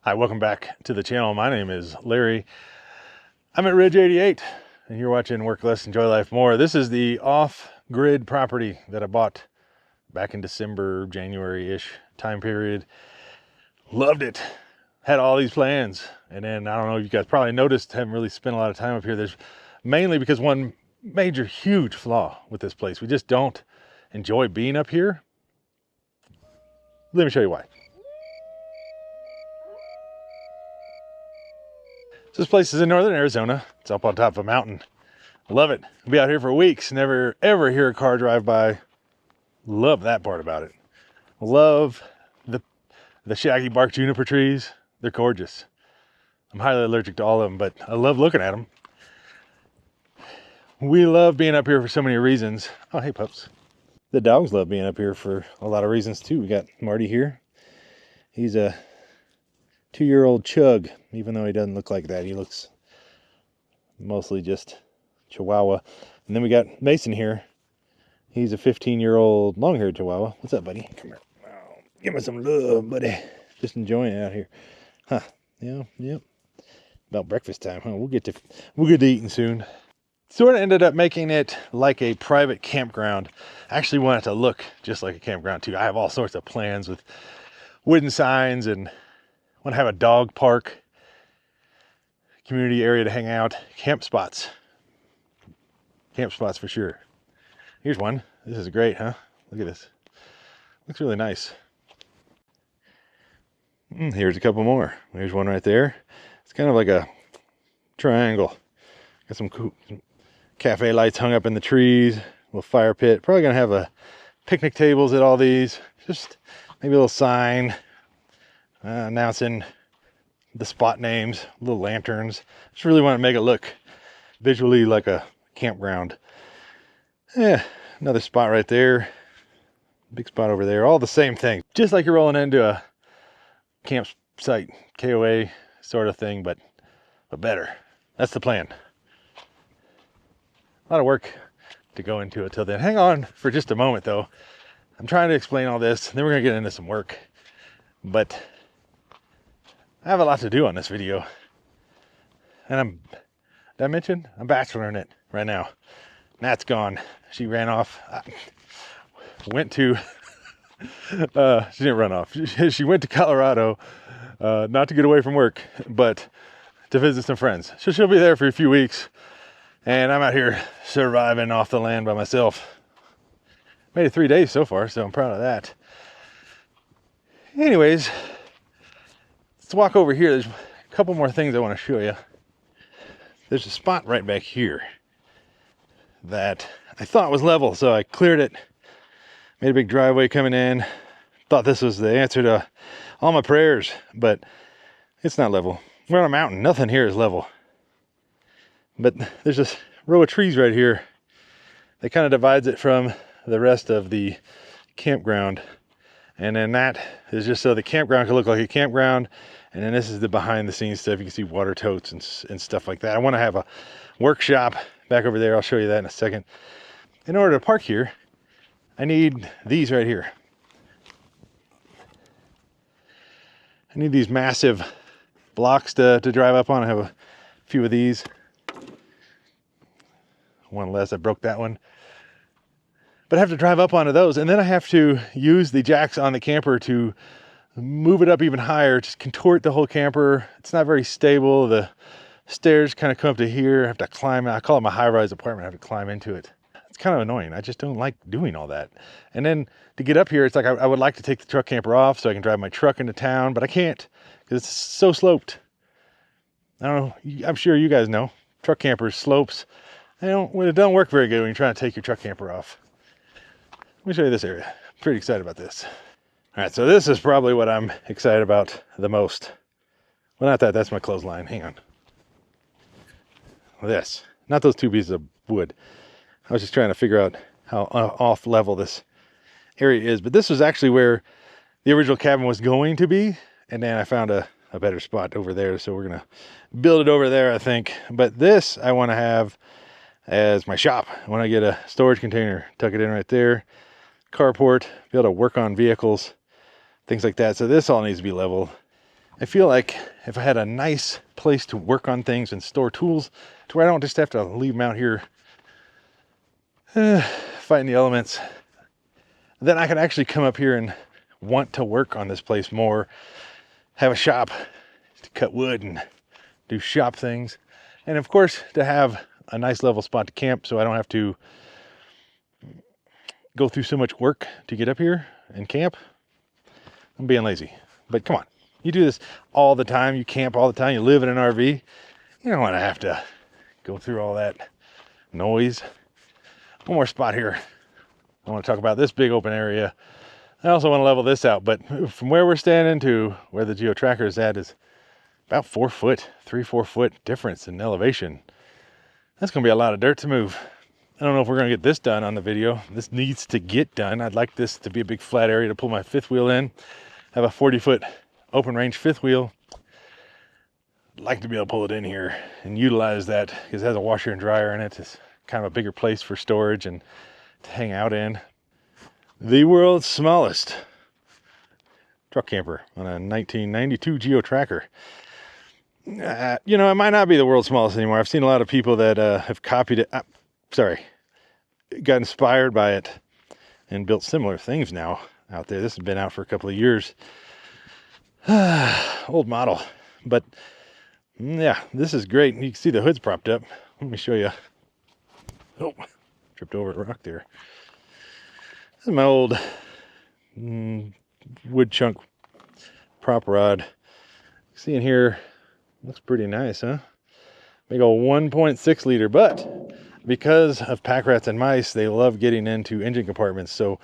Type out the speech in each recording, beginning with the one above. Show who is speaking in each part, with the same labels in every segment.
Speaker 1: Hi, welcome back to the channel. My name is Larry. I'm at Ridge 88 and you're watching Work Less, Enjoy Life More. This is the off-grid property that I bought back in December, January-ish time period. Loved it. Had all these plans. And then, I don't know if you guys probably noticed, haven't really spent a lot of time up here. There's mainly because one major, huge flaw with this place. We just don't enjoy being up here. Let me show you why. So this place is in northern Arizona. It's up on top of a mountain. Love it. I'll be out here for weeks. Never ever hear a car drive by. Love that part about it. Love the shaggy bark juniper trees. They're gorgeous. I'm highly allergic to all of them, but I love looking at them. We love being up here for so many reasons. Oh, hey pups. The dogs love being up here for a lot of reasons too. We got Marty here. He's a 2-year-old chug, even though he doesn't look like that. He looks mostly just Chihuahua. And then we got Mason here. He's a 15-year-old long-haired Chihuahua. What's up, buddy? Come here. Oh, give me some love, buddy. Just enjoying it out here. Huh. Yeah, yep. About breakfast time, huh? We'll get to eating soon. Sort of ended up making it like a private campground. I actually wanted to look just like a campground too. I have all sorts of plans with wooden signs and want to have a dog park, community area to hang out, camp spots for sure. Here's one. This is great, huh? Look at this. Looks really nice. Here's a couple more. There's one right there. It's kind of like a triangle. Got some cool cafe lights hung up in the trees, a little fire pit. Probably gonna have a picnic tables at all these. Just maybe a little sign announcing the spot names, little lanterns. Just really want to make it look visually like a campground. Yeah, another spot right there. Big spot over there. All the same thing. Just like you're rolling into a campsite, KOA sort of thing, but better. That's the plan. A lot of work to go into it till then. Hang on for just a moment though. I'm trying to explain all this, and then we're gonna get into some work. But I have a lot to do on this video. And did I mention? I'm bacheloring it right now. Nat's gone. She ran off. Went to, she didn't run off. She went to Colorado, not to get away from work, but to visit some friends. So she'll be there for a few weeks. And I'm out here surviving off the land by myself. Made it 3 days so far, so I'm proud of that. Anyways, let's walk over here. There's a couple more things I want to show you. There's a spot right back here that I thought was level, so I cleared it, made a big driveway coming in. Thought this was the answer to all my prayers, but it's not level. We're on a mountain. Nothing here is level. But there's this row of trees right here that kind of divides it from the rest of the campground. And then that is just so the campground can look like a campground. And then this is the behind the scenes stuff. You can see water totes and stuff like that. I want to have a workshop back over there. I'll show you that in a second. In order to park here, I need these right here. I need these massive blocks to drive up on. I have a few of these. One less, I broke that one. But I have to drive up onto those, and then I have to use the jacks on the camper to move it up even higher, just contort the whole camper. It's not very stable. The stairs kind of come up to here. I have to climb. I call it my high-rise apartment. I have to climb into it. It's kind of annoying. I just don't like doing all that. And then to get up here, it's like I would like to take the truck camper off so I can drive my truck into town, but I can't because it's so sloped. I don't know. I'm sure you guys know. Truck campers, slopes. It don't work very good when you're trying to take your truck camper off. Let me show you this area. I'm pretty excited about this. All right, so this is probably what I'm excited about the most. Well, not that. That's my clothesline. Hang on. This. Not those two pieces of wood. I was just trying to figure out how off level this area is. But this was actually where the original cabin was going to be. And then I found a better spot over there. So we're going to build it over there, I think. But this I want to have as my shop. I want to get a storage container, tuck it in right there, carport, be able to work on vehicles, things like that. So this all needs to be level. I feel like if I had a nice place to work on things and store tools to where I don't just have to leave them out here fighting the elements, then I could actually come up here and want to work on this place more, have a shop to cut wood and do shop things, and of course to have a nice level spot to camp so I don't have to go through so much work to get up here and camp. I'm being lazy, but come on, you do this all the time, you camp all the time, you live in an RV, you don't want to have to go through all that noise. One more spot here. I want to talk about this big open area. I also want to level this out, but from where we're standing to where the geo tracker is at is about 4 foot, 3-4 foot difference in elevation. That's going to be a lot of dirt to move. I don't know if we're going to get this done on the video. This needs to get done. I'd like this to be a big flat area to pull my fifth wheel in. Have a 40-foot open range fifth wheel. I'd like to be able to pull it in here and utilize that because it has a washer and dryer in it. It's kind of a bigger place for storage and to hang out in. The world's smallest truck camper on a 1992 Geo Tracker. You know, it might not be the world's smallest anymore. I've seen a lot of people that have copied it. Got inspired by it and built similar things now out there. This has been out for a couple of years. Old model, but yeah, this is great. You can see the hood's propped up. Let me show you. Oh, tripped over a rock there. This is my old wood chunk prop rod. See in here, looks pretty nice, huh? Big old 1.6 liter, but because of pack rats and mice, they love getting into engine compartments. So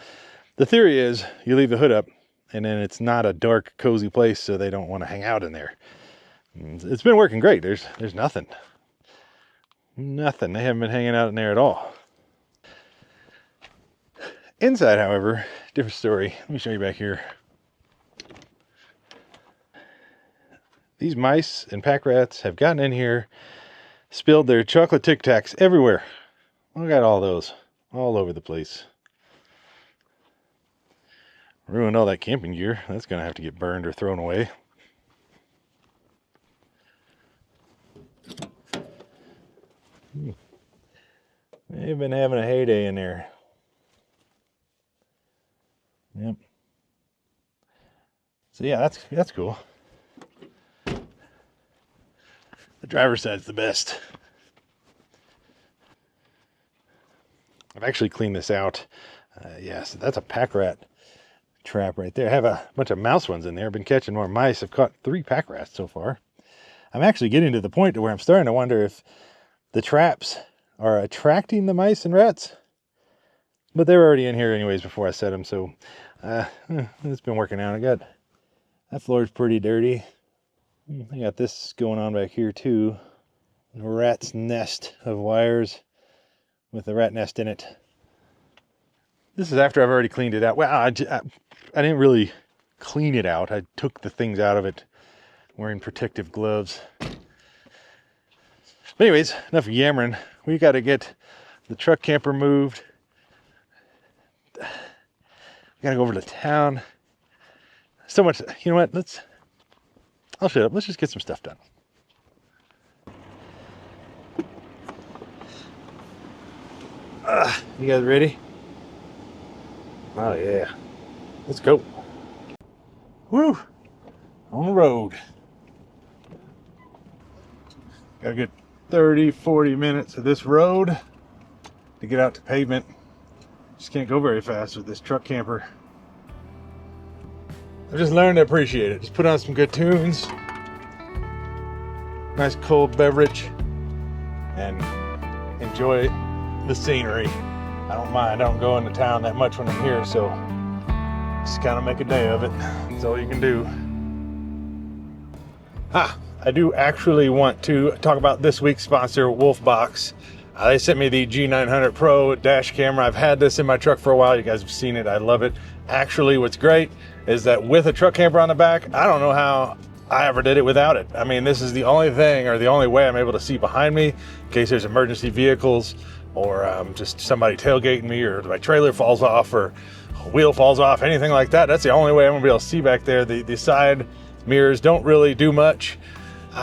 Speaker 1: the theory is you leave the hood up and then it's not a dark, cozy place, so they don't want to hang out in there. It's been working great. There's nothing. Nothing. They haven't been hanging out in there at all. Inside, however, different story. Let me show you back here. These mice and pack rats have gotten in here, spilled their chocolate Tic Tacs everywhere. Look at all those, all over the place. Ruined all that camping gear. That's going to have to get burned or thrown away. They've been having a heyday in there. Yep. So yeah, that's cool. The driver's side's the best. I've actually cleaned this out. So that's a pack rat trap right there. I have a bunch of mouse ones in there. I've been catching more mice. I've caught 3 pack rats so far. I'm actually getting to the point to where I'm starting to wonder if the traps are attracting the mice and rats. But they were already in here anyways before I set them, so it's been working out. That floor's pretty dirty. I got this going on back here too. A rat's nest of wires with the rat nest in it. This is after I've already cleaned it out. Well, I didn't really clean it out. I took the things out of it wearing protective gloves. But anyways, enough yammering. We got to get the truck camper moved. We gotta go over to town. So much, you know what? I'll shut up. Let's just get some stuff done. You guys ready? Oh yeah. Let's go. Woo! On the road. Got a good 30-40 minutes of this road to get out to pavement. Just can't go very fast with this truck camper. I've just learned to appreciate it. Just put on some good tunes, nice cold beverage, and enjoy the scenery. I don't mind. I don't go into town that much when I'm here, so just kind of make a day of it. That's all you can do. I do actually want to talk about this week's sponsor, Wolfbox. They sent me the G900 Pro dash camera. I've had this in my truck for a while. You guys have seen it. I love it. Actually, what's great is that with a truck camper on the back, I don't know how I ever did it without it. I mean, this is the only thing or the only way I'm able to see behind me in case there's emergency vehicles or just somebody tailgating me or my trailer falls off or a wheel falls off, anything like that. That's the only way I'm gonna be able to see back there. The side Mirrors don't really do much.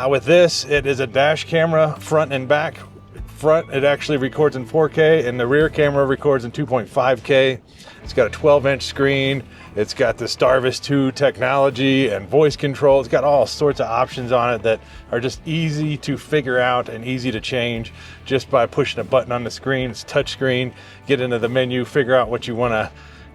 Speaker 1: With this, it is a dash camera, front and back. Front, it actually records in 4K, and the rear camera records in 2.5K. It's got a 12-inch screen. It's got the Starvis 2 technology and voice control. It's got all sorts of options on it that are just easy to figure out and easy to change just by pushing a button on the screen. It's touch screen. Get into the menu, figure out what you want to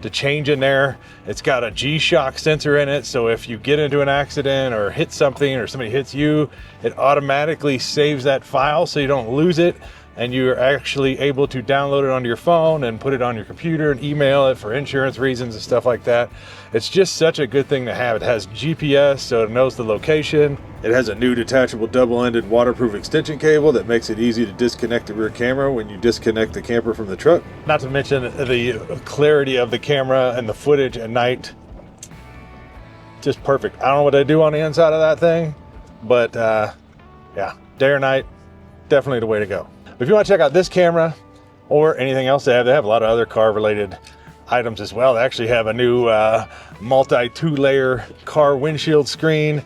Speaker 1: change in there. It's got a G-Shock sensor in it, so if you get into an accident or hit something or somebody hits you, it automatically saves that file so you don't lose it, and you're actually able to download it onto your phone and put it on your computer and email it for insurance reasons and stuff like that. It's just such a good thing to have. It has GPS, so it knows the location. It has a new detachable double-ended waterproof extension cable that makes it easy to disconnect the rear camera when you disconnect the camper from the truck. Not to mention the clarity of the camera and the footage at night. Just perfect. I don't know what they do on the inside of that thing, but yeah, day or night, definitely the way to go. If you want to check out this camera or anything else they have a lot of other car related items as well. They actually have a new multi 2-layer car windshield screen,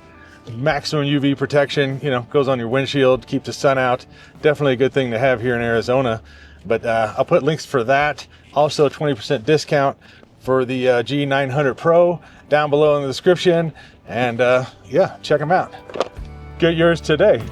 Speaker 1: maximum UV protection, you know, goes on your windshield, keeps the sun out. Definitely a good thing to have here in Arizona. But I'll put links for that. Also 20% discount for the G900 Pro down below in the description. And yeah, check them out. Get yours today.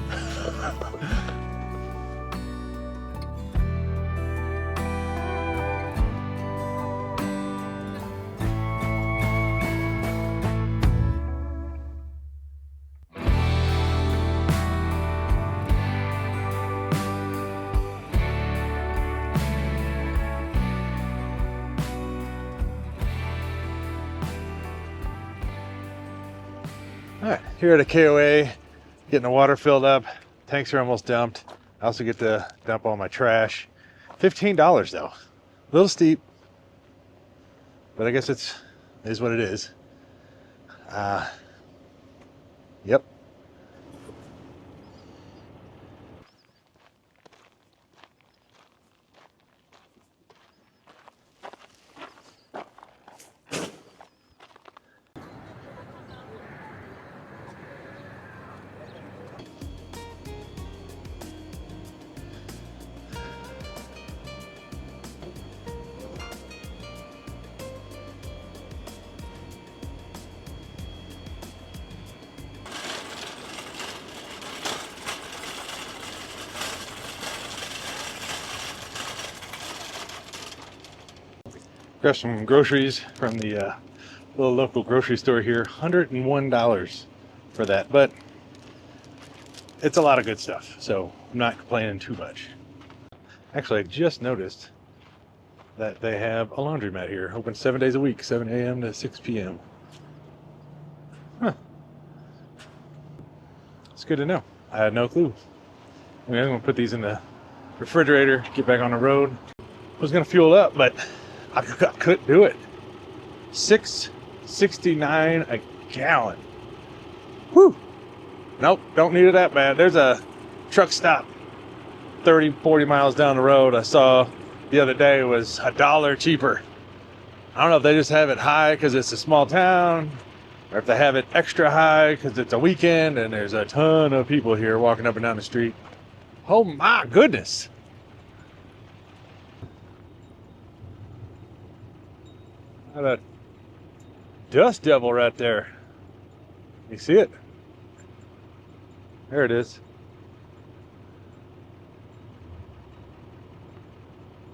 Speaker 1: All right, here at a KOA, getting the water filled up. Tanks are almost dumped. I also get to dump all my trash. $15 though, a little steep, but I guess it is what it is. Yep. Grabbed some groceries from the little local grocery store here. $101 for that, but it's a lot of good stuff, so I'm not complaining too much. Actually, I just noticed that they have a laundromat here, open 7 days a week, 7 a.m. to 6 p.m. Huh. It's good to know. I had no clue. I mean, I'm gonna put these in the refrigerator, get back on the road. I was gonna fuel up, but I couldn't do it. $6.69 a gallon. Whew. Nope, don't need it that bad. There's a truck stop 30, 40 miles down the road. I saw the other day it was $1 cheaper. I don't know if they just have it high because it's a small town, or if they have it extra high because it's a weekend and there's a ton of people here walking up and down the street. Oh my goodness. Got a dust devil right there. You see it? There it is.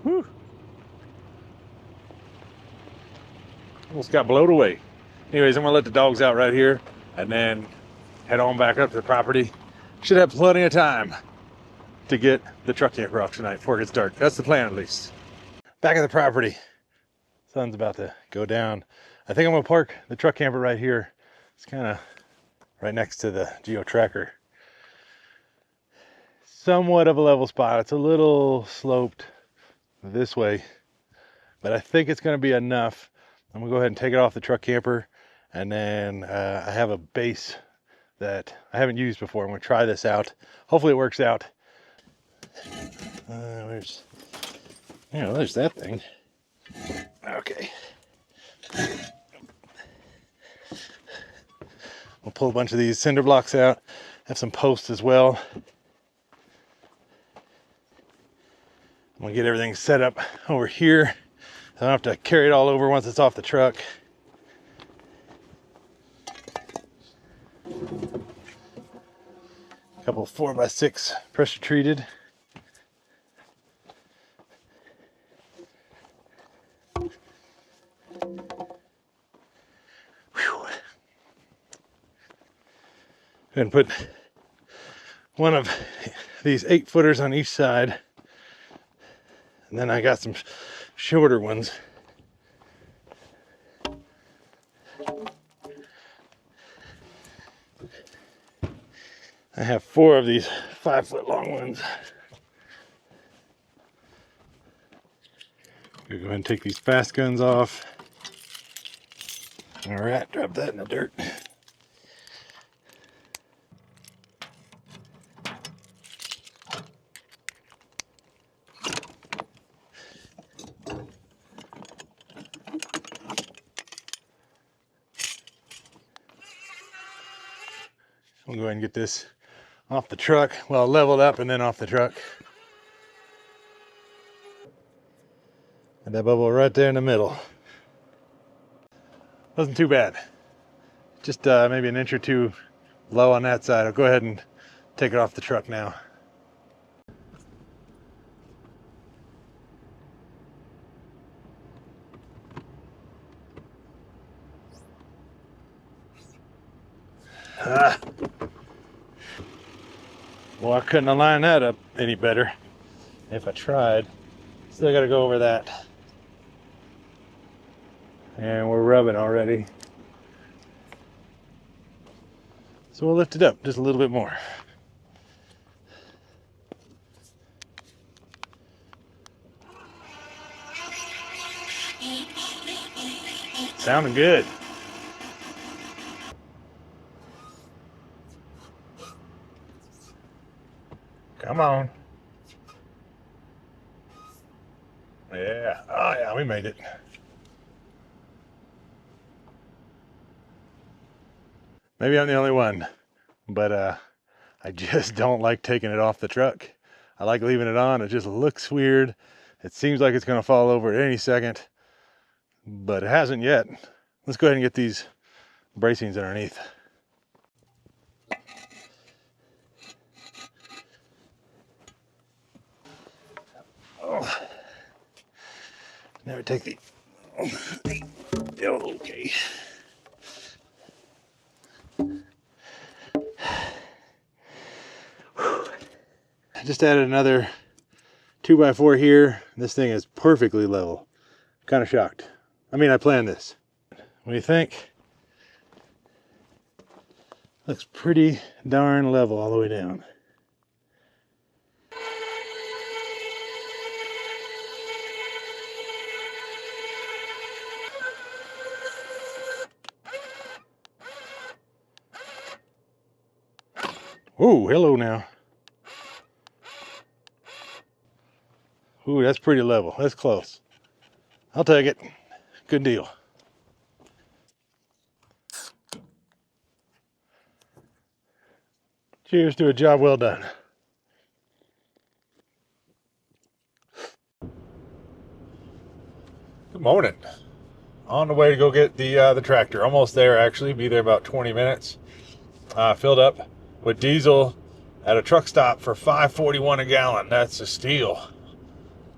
Speaker 1: Whew. Almost got blown away. Anyways, I'm gonna let the dogs out right here and then head on back up to the property. Should have plenty of time to get the truck camper off tonight before it gets dark. That's the plan, at least. Back at the property. Sun's about to go down. I think I'm gonna park the truck camper right here. It's kind of right next to the geo tracker. Somewhat of a level spot. It's a little sloped this way, but I think it's gonna be enough. I'm gonna go ahead and take it off the truck camper, and then I have a base that I haven't used before. I'm gonna try this out. Hopefully it works out. There's that thing. Okay. We'll pull a bunch of these cinder blocks out. Have some posts as well. We'll get everything set up over here. I don't have to carry it all over once it's off the truck. A couple 4x6 pressure treated. And put one of these 8-footers on each side. And then I got some shorter ones. I have 4 of these 5-foot long ones. We'll go ahead and take these fast guns off. All right, drop that in the dirt. We'll go ahead and get this off the truck. Well, leveled up and then off the truck. And that bubble right there in the middle. Wasn't too bad. Just maybe an inch or two low on that side. I'll go ahead and take it off the truck now. Well, I couldn't align that up any better if I tried. Still got to go over that. And we're rubbing already. So we'll lift it up just a little bit more. Sounding good. Come on. Yeah. Oh yeah, we made it. Maybe I'm the only one, but I just don't like taking it off the truck. I like leaving it on. It just looks weird. It seems like it's going to fall over at any second, but it hasn't yet. Let's go ahead and get these bracings underneath. Oh. Now we take the okay. I just added another 2x4 here. This thing is perfectly level. I'm kind of shocked. I mean, I planned this. What do you think? Looks pretty darn level all the way down. Ooh, hello now. Ooh, that's pretty level. That's close. I'll take it. Good deal. Cheers to a job well done. Good morning. On the way to go get the tractor. Almost there, actually. Be there about 20 minutes. Filled up with diesel at a truck stop for $5.41 a gallon. That's a steal.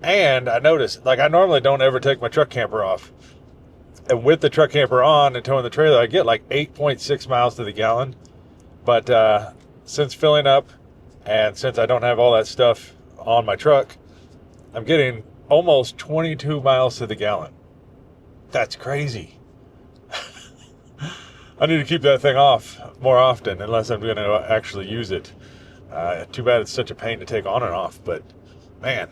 Speaker 1: And I noticed, like, I normally don't ever take my truck camper off. And with the truck camper on and towing the trailer, I get like 8.6 miles to the gallon. But since filling up and since I don't have all that stuff on my truck, I'm getting almost 22 miles to the gallon. That's crazy. I need to keep that thing off more often unless I'm going to actually use it. Too bad it's such a pain to take on and off, but man,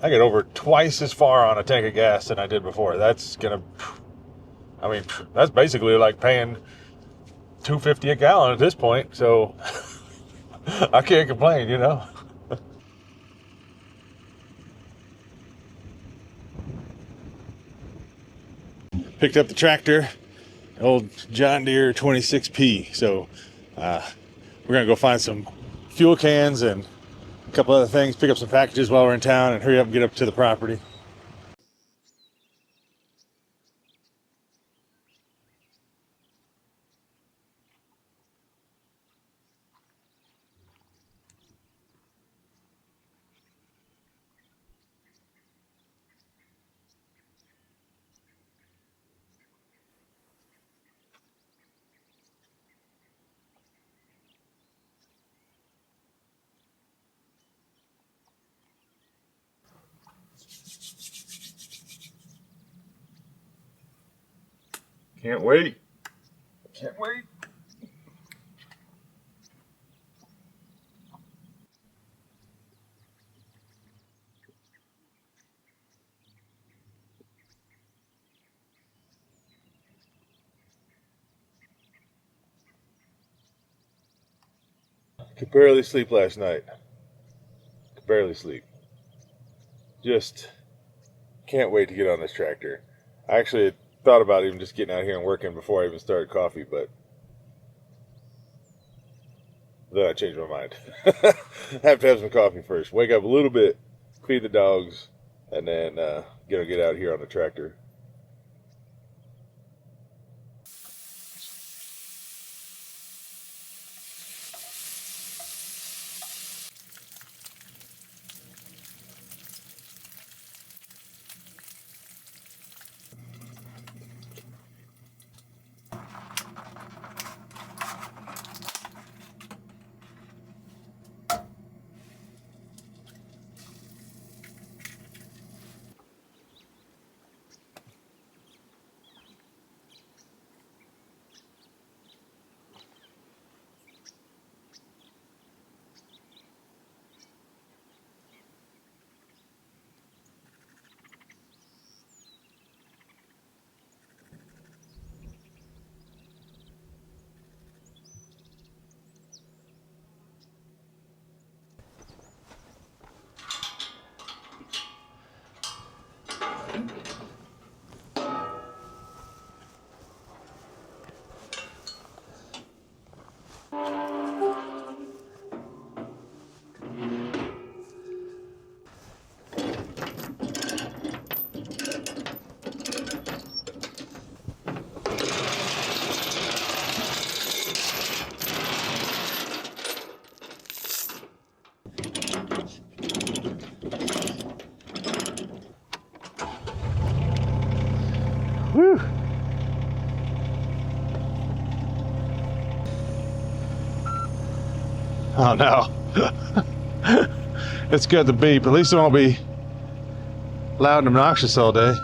Speaker 1: I get over twice as far on a tank of gas than I did before. That's gonna, I mean, that's basically like paying $2.50 a gallon at this point, so I can't complain, you know. Picked up the tractor Old John Deere 26P. So we're gonna go find some fuel cans and a couple other things, pick up some packages while we're in town, and hurry up and get up to the property.
Speaker 2: Can't wait. Can't wait.
Speaker 1: Could barely sleep last night. Could barely sleep. Just can't wait to get on this tractor. I actually had thought about even just getting out here and working before I even started coffee, but then I changed my mind. Have to have some coffee first. Wake up a little bit, feed the dogs, and then get out here on the tractor. Whew. Oh no. It's good to beep. At least it won't be loud and obnoxious all day.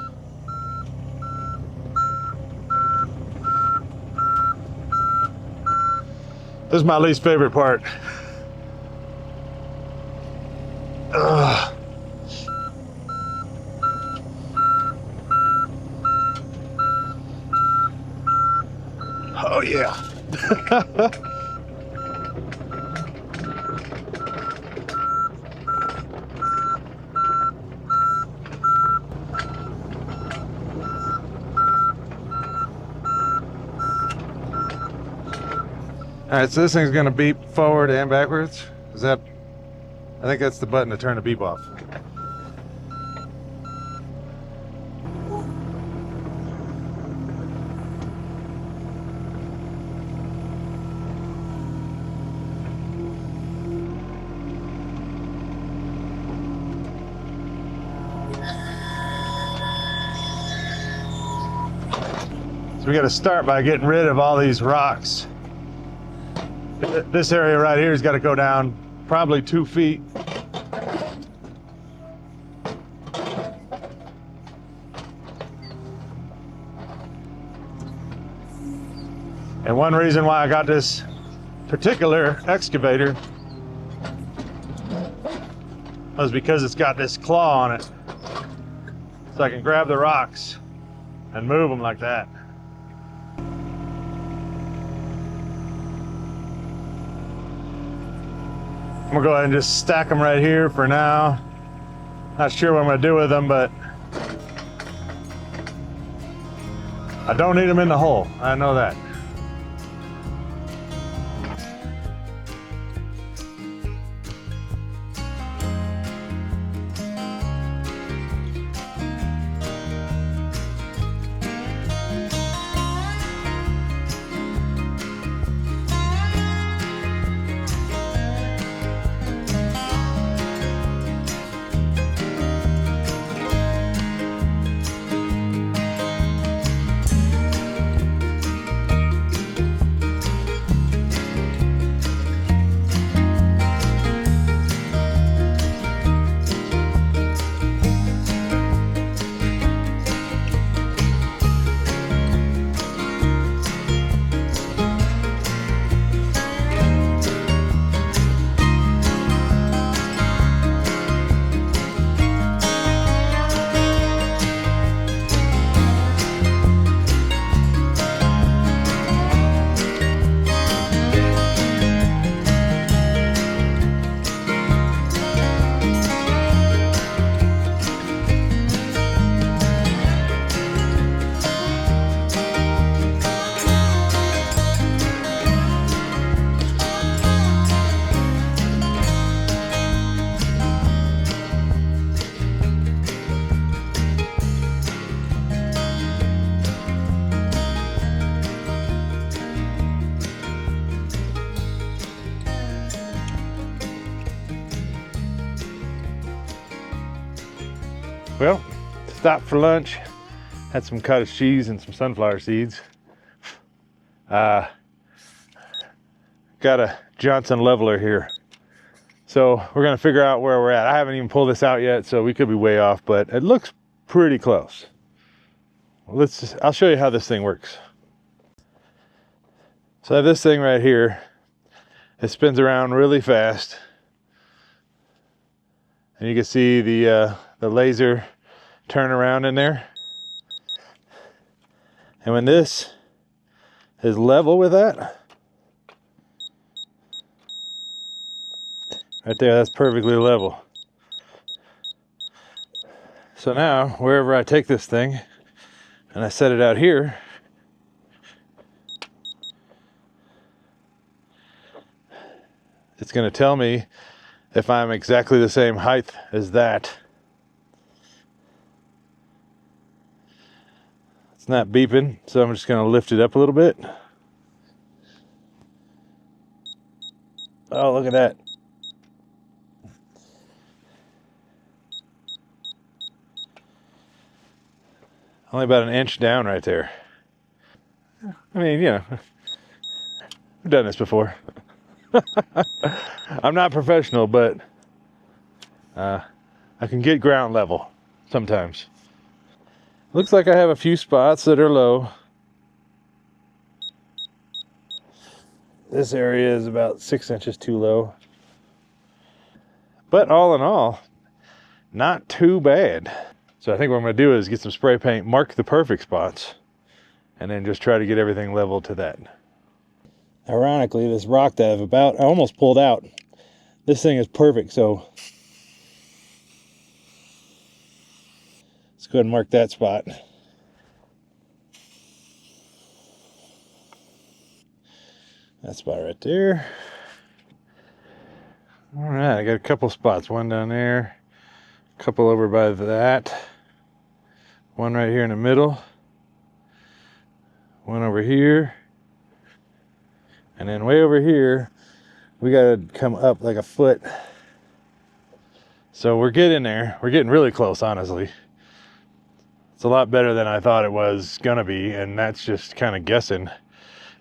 Speaker 1: This is my least favorite part. Ugh. Oh yeah. All right, so this thing's gonna beep forward and backwards. Is that? I think that's the button to turn the beep off. So we got to start by getting rid of all these rocks. This area right here has got to go down probably 2 feet. And one reason why I got this particular excavator was because it's got this claw on it. So I can grab the rocks and move them like that. I'm gonna go ahead and just stack them right here for now. Not sure what I'm gonna do with them, but I don't need them in the hole, I know that. Well, stopped for lunch, had some cottage cheese and some sunflower seeds. Got a Johnson leveler here. So we're gonna figure out where we're at. I haven't even pulled this out yet, so we could be way off, but it looks pretty close. I'll show you how this thing works. So I have this thing right here. It spins around really fast. And you can see the laser turn around in there. And when this is level with that, right there, that's perfectly level. So now, wherever I take this thing and I set it out here, it's going to tell me if I'm exactly the same height as that. It's not beeping, so I'm just going to lift it up a little bit. Oh, look at that. Only about an inch down right there. I mean, you know, I've done this before. I'm not professional, but I can get ground level sometimes. Looks like I have a few spots that are low. This area is about 6 inches too low. But all in all, not too bad. So I think what I'm going to do is get some spray paint, mark the perfect spots, and then just try to get everything level to that. Ironically, this rock that I almost pulled out, this thing is perfect, so let's go ahead and mark that spot. That spot right there. All right, I got a couple spots, one down there, a couple over by that, one right here in the middle, one over here. And then way over here, we gotta come up like a foot. So we're getting there. We're getting really close, honestly. It's a lot better than I thought it was gonna be, and that's just kind of guessing.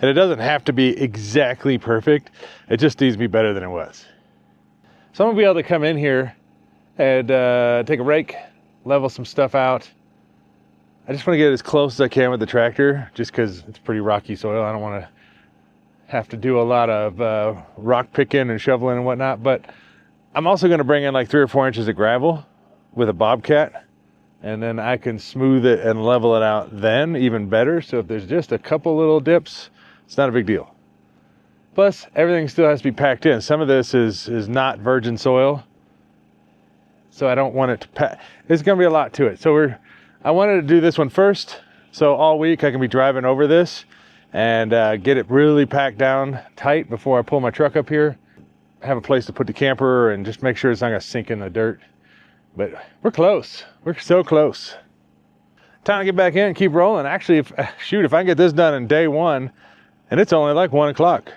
Speaker 1: And it doesn't have to be exactly perfect. It just needs to be better than it was. So I'm gonna be able to come in here and take a rake, level some stuff out. I just wanna get as close as I can with the tractor, just because it's pretty rocky soil. I don't wanna have to do a lot of rock picking and shoveling and whatnot, but I'm also going to bring in like 3 or 4 inches of gravel with a bobcat, and then I can smooth it and level it out then even better. So if there's just a couple little dips, it's not a big deal. Plus everything still has to be packed in. Some of this is not virgin soil, so I don't want it to pack. There's going to be a lot to it. So I wanted to do this one first So all week I can be driving over this and get it really packed down tight before I pull my truck up here. Have a place to put the camper and just make sure it's not gonna sink in the dirt. But we're close. We're so close. Time to get back in and keep rolling. Actually, if I can get this done in day one, and it's only like 1 o'clock,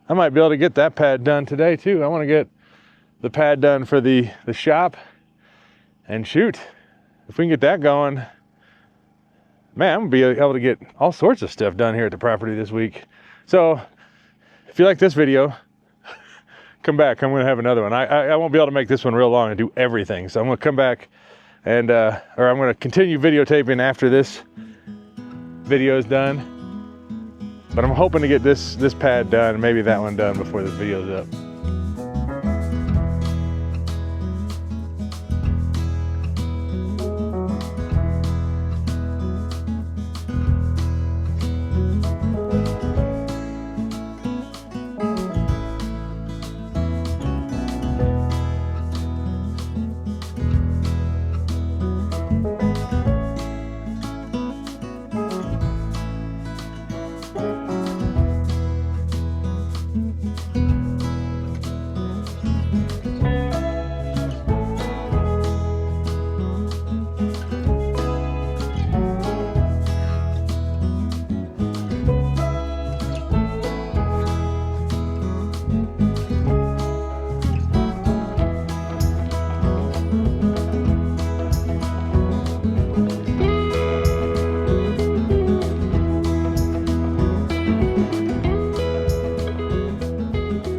Speaker 1: I might be able to get that pad done today too. I want to get the pad done for the shop, and shoot, if we can get that going, man, I'm gonna be able to get all sorts of stuff done here at the property this week. So if you like this video, come back. I'm gonna have another one. I won't be able to make this one real long and do everything, so I'm gonna come back and or I'm gonna continue videotaping after this video is done. But I'm hoping to get this pad done, and maybe that one done before this video's up.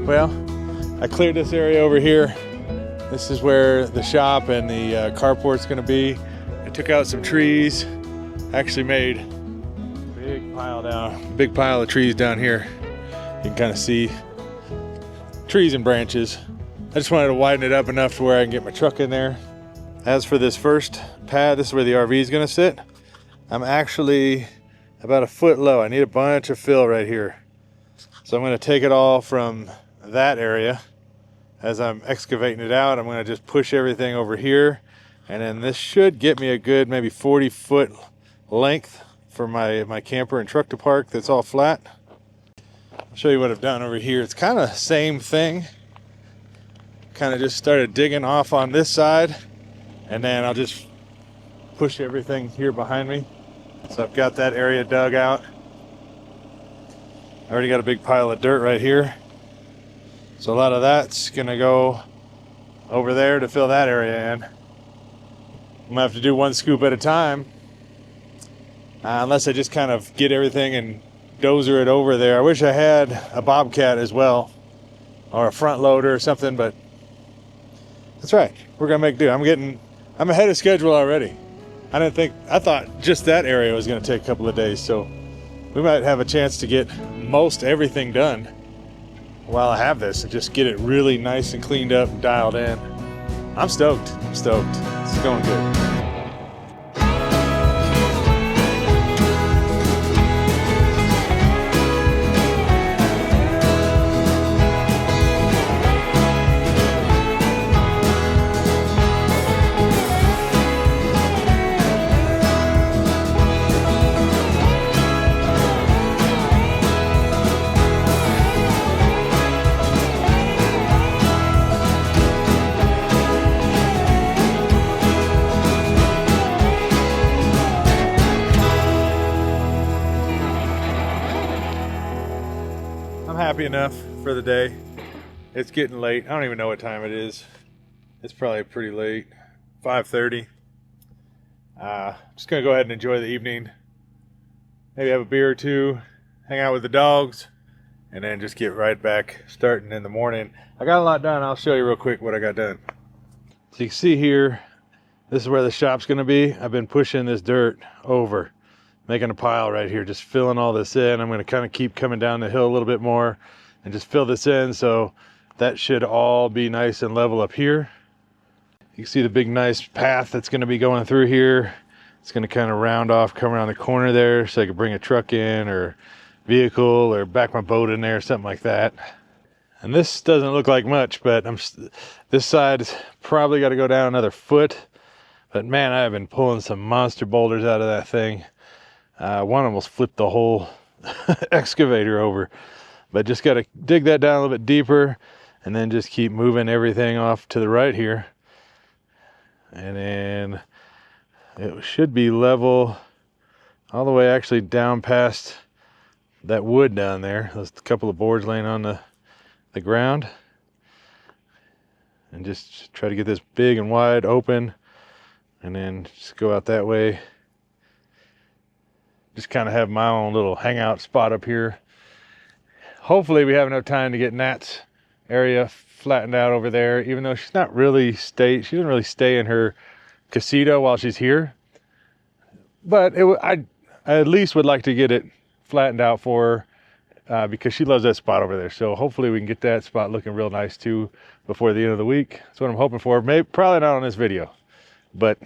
Speaker 1: Well, I cleared this area over here. This is where the shop and the carport's gonna be. I took out some trees. Actually made a big pile of trees down here. You can kind of see trees and branches. I just wanted to widen it up enough to where I can get my truck in there. As for this first pad, this is where the RV is gonna sit. I'm actually about a foot low. I need a bunch of fill right here. So I'm gonna take it all from that area. As I'm excavating it out, I'm going to just push everything over here, and then this should get me a good maybe 40-foot length for my camper and truck to park that's all flat. I'll show you what I've done over here. It's kind of same thing. Kind of just started digging off on this side, and then I'll just push everything here behind me. So I've got that area dug out. I already got a big pile of dirt right here. So a lot of that's gonna go over there to fill that area in. I'm gonna have to do one scoop at a time, unless I just kind of get everything and dozer it over there. I wish I had a bobcat as well, or a front loader or something, but that's right. We're gonna make do. I'm ahead of schedule already. I thought just that area was gonna take a couple of days, so we might have a chance to get most everything done while I have this and just get it really nice and cleaned up and dialed in. I'm stoked. It's going good. Happy enough for the day. It's getting late. I don't even know what time it is. It's probably pretty late. 5:30. Just gonna go ahead and enjoy the evening. Maybe have a beer or two, hang out with the dogs, and then just get right back starting in the morning. I got a lot done. I'll show you real quick what I got done. So you can see here, this is where the shop's gonna be. I've been pushing this dirt over, making a pile right here, just filling all this in. I'm gonna kind of keep coming down the hill a little bit more and just fill this in, so that should all be nice and level up here. You can see the big nice path that's gonna be going through here. It's gonna kind of round off, come around the corner there, so I could bring a truck in or vehicle or back my boat in there, something like that. And this doesn't look like much, but this side's probably got to go down another foot. But man, I have been pulling some monster boulders out of that thing. One almost flipped the whole excavator over, but just got to dig that down a little bit deeper and then just keep moving everything off to the right here. And then it should be level all the way actually down past that wood down there. There's a couple of boards laying on the ground. And just try to get this big and wide open, and then just go out that way. Just kind of have my own little hangout spot up here. Hopefully we have enough time to get Nat's area flattened out over there, even though she's not really she doesn't really stay in her casita while she's here. But I at least would like to get it flattened out for her, because she loves that spot over there. So hopefully we can get that spot looking real nice too before the end of the week. That's what I'm hoping for. Maybe, probably not on this video, but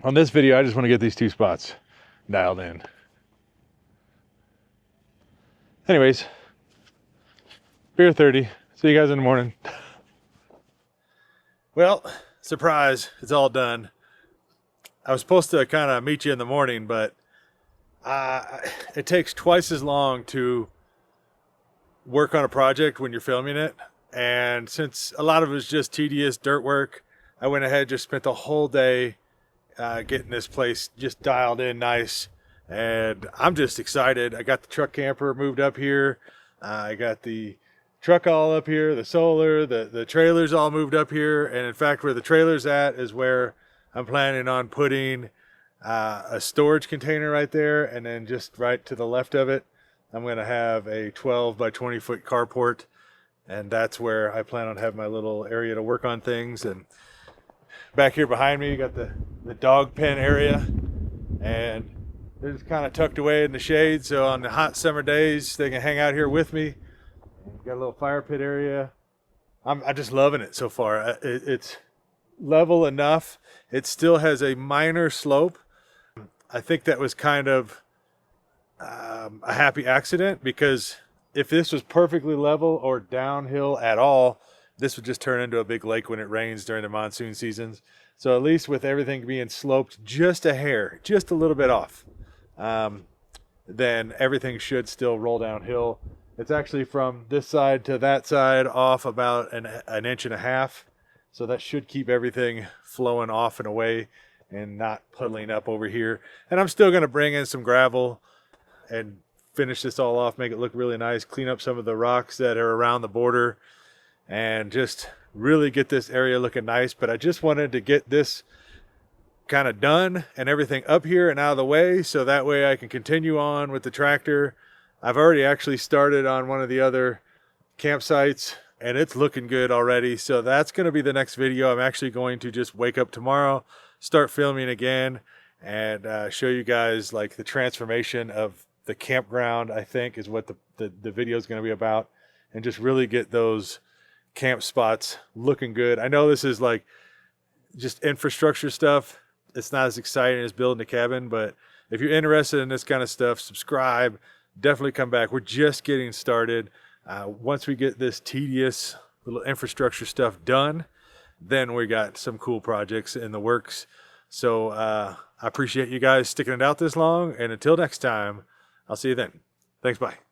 Speaker 1: on this video I just want to get these two spots dialed in. Anyways, beer 30. See you guys in the morning. Well, surprise, it's all done. I was supposed to kind of meet you in the morning, but it takes twice as long to work on a project when you're filming it. And since a lot of it was just tedious dirt work, I went ahead and just spent the whole day getting this place just dialed in nice. And I'm just excited. I got the truck camper moved up here. I got the truck all up here, the solar, the trailers all moved up here. And in fact, where the trailer's at is where I'm planning on putting a storage container right there. And then just right to the left of it, I'm going to have a 12 by 20 foot carport. And that's where I plan on having my little area to work on things. And back here behind me, you got the dog pen area. And they're just kind of tucked away in the shade. So on the hot summer days, they can hang out here with me. Got a little fire pit area. I'm just loving it so far. It's level enough. It still has a minor slope. I think that was kind of a happy accident, because if this was perfectly level or downhill at all, this would just turn into a big lake when it rains during the monsoon seasons. So at least with everything being sloped just a hair, just a little bit off, then everything should still roll downhill. It's actually from this side to that side off about an inch and a half. So that should keep everything flowing off and away and not puddling up over here. And I'm still going to bring in some gravel and finish this all off, make it look really nice, clean up some of the rocks that are around the border, and just really get this area looking nice. But I just wanted to get this kind of done and everything up here and out of the way, so that way I can continue on with the tractor. I've already actually started on one of the other campsites, and it's looking good already. So that's going to be the next video. I'm actually going to just wake up tomorrow, start filming again, and show you guys like the transformation of the campground, I think is what the video is going to be about, and just really get those camp spots looking good. I know this is like just infrastructure stuff. It's not as exciting as building a cabin, but if you're interested in this kind of stuff, subscribe, definitely come back. We're just getting started. Once we get this tedious little infrastructure stuff done, then we got some cool projects in the works. So I appreciate you guys sticking it out this long, and until next time, I'll see you then. Thanks, bye.